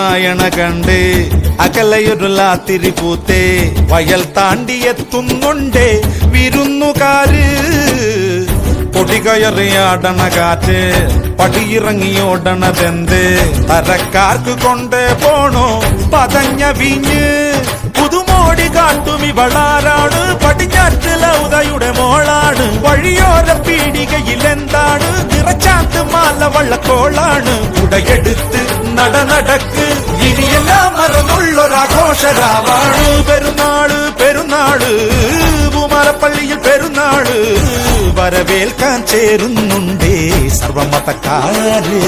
രാമായണ കണ്ട് അകലയൊരു ലാത്തിരി പൂത്തേ വയൽ താണ്ടിയെത്തുന്നുണ്ടേ വിരുന്നുകാര് പൊടികയറിയാടണ കാറ്റ് പടിയിറങ്ങിയോടണതെന്ത് തരക്കാർക്ക് കൊണ്ടേ പോണോ പതഞ്ഞ വീഞ്ഞ് പുതുമോടി കാട്ടും ഇവളാരാണ് പടിഞ്ഞാറ്റിലെ ഉദയുടെ മോളാണ് വഴിയോര പീടികയിൽ എന്താണ് നിറച്ചാത്ത് മാല വള്ളക്കോളാണ് ഉടയെടുത്ത് നടക്ക് ഇനിയെല്ലാം മറന്നുള്ളൊരാഘോഷരാവാണ് പെരുന്നാള് പെരുന്നാള് പൂമാലപ്പള്ളിയിൽ പെരുന്നാള് വരവേൽക്കാൻ ചേരുന്നുണ്ടേ സർവമതക്കാര്